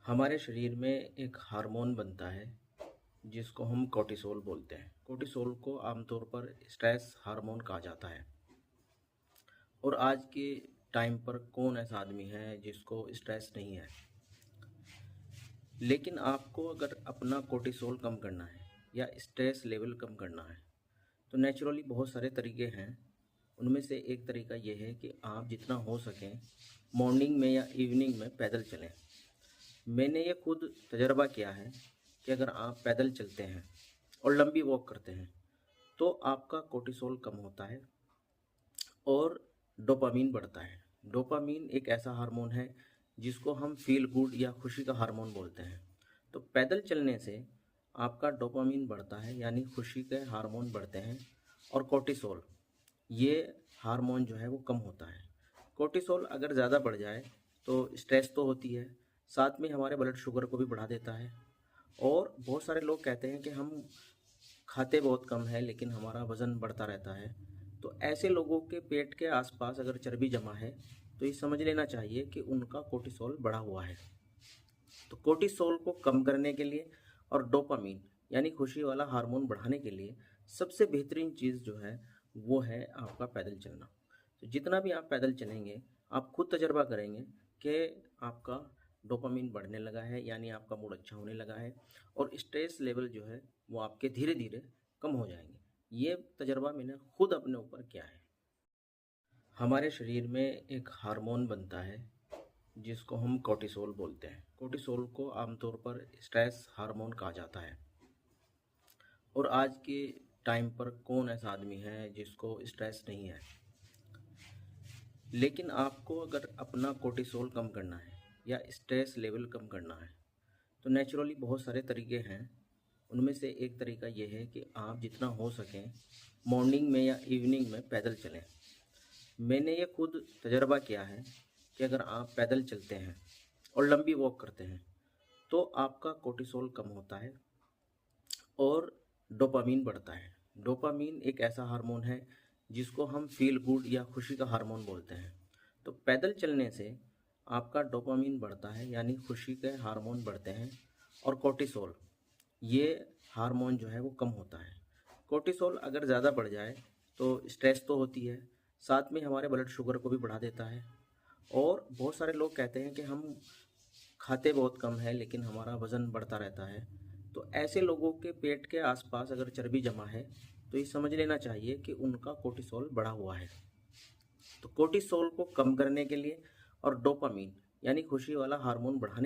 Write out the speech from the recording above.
हमारे शरीर में एक हार्मोन बनता है जिसको हम कोर्टिसोल बोलते हैं। कोर्टिसोल को आमतौर पर स्ट्रेस हार्मोन कहा जाता है। और आज के टाइम पर कौन ऐसा आदमी है जिसको स्ट्रेस नहीं है। लेकिन आपको अगर अपना कोर्टिसोल कम करना है या स्ट्रेस लेवल कम करना है तो नेचुरली बहुत सारे तरीके हैं। उनमें से एक तरीका ये है कि आप जितना हो सकें मॉर्निंग में या इवनिंग में पैदल चलें। मैंने ये खुद तजर्बा किया है कि अगर आप पैदल चलते हैं और लंबी वॉक करते हैं तो आपका कोर्टिसोल कम होता है और डोपामीन बढ़ता है। डोपामीन एक ऐसा हार्मोन है जिसको हम फील गुड या खुशी का हार्मोन बोलते हैं। तो पैदल चलने से आपका डोपामीन बढ़ता है यानी खुशी के हार्मोन बढ़ते हैं और कोर्टिसोल ये हार्मोन जो है वो कम होता है। कोर्टिसोल अगर ज़्यादा बढ़ जाए तो स्ट्रेस तो होती है, साथ में हमारे ब्लड शुगर को भी बढ़ा देता है। और बहुत सारे लोग कहते हैं कि हम खाते बहुत कम है लेकिन हमारा वज़न बढ़ता रहता है। तो ऐसे लोगों के पेट के आसपास अगर चर्बी जमा है तो ये समझ लेना चाहिए कि उनका कोर्टिसोल बढ़ा हुआ है। तो कोर्टिसोल को कम करने के लिए और डोपामीन यानी खुशी वाला हार्मोन बढ़ाने के लिए सबसे बेहतरीन चीज़ जो है वो है आपका पैदल चलना। तो जितना भी आप पैदल चलेंगे आप खुद तजर्बा करेंगे कि आपका डोपामीन बढ़ने लगा है यानी आपका मूड अच्छा होने लगा है और स्ट्रेस लेवल जो है वो आपके धीरे धीरे कम हो जाएंगे। ये तजर्बा मैंने खुद अपने ऊपर किया है। हमारे शरीर में एक हार्मोन बनता है जिसको हम कोर्टिसोल बोलते हैं। कोर्टिसोल को आमतौर पर स्ट्रेस हार्मोन कहा जाता है। और आज के टाइम पर कौन ऐसा आदमी है जिसको स्ट्रेस नहीं है। लेकिन आपको अगर अपना कोर्टिसोल कम करना है या स्ट्रेस लेवल कम करना है तो नेचुरली बहुत सारे तरीके हैं। उनमें से एक तरीका ये है कि आप जितना हो सकें मॉर्निंग में या इवनिंग में पैदल चलें। मैंने ये खुद तजर्बा किया है कि अगर आप पैदल चलते हैं और लंबी वॉक करते हैं तो आपका कोर्टिसोल कम होता है और डोपामीन बढ़ता है। डोपामीन एक ऐसा हार्मोन है जिसको हम फील गुड या खुशी का हार्मोन बोलते हैं। तो पैदल चलने से आपका डोपामीन बढ़ता है यानी खुशी के हार्मोन बढ़ते हैं और कोर्टिसोल ये हार्मोन जो है वो कम होता है। कोर्टिसोल अगर ज़्यादा बढ़ जाए तो स्ट्रेस तो होती है, साथ में हमारे ब्लड शुगर को भी बढ़ा देता है। और बहुत सारे लोग कहते हैं कि हम खाते बहुत कम है लेकिन हमारा वज़न बढ़ता रहता है। तो ऐसे लोगों के पेट के आसपास अगर चर्बी जमा है तो ये समझ लेना चाहिए कि उनका कोर्टिसोल बढ़ा हुआ है। तो कोर्टिसोल को कम करने के लिए और डोपामीन यानी खुशी वाला हार्मोन बढ़ाने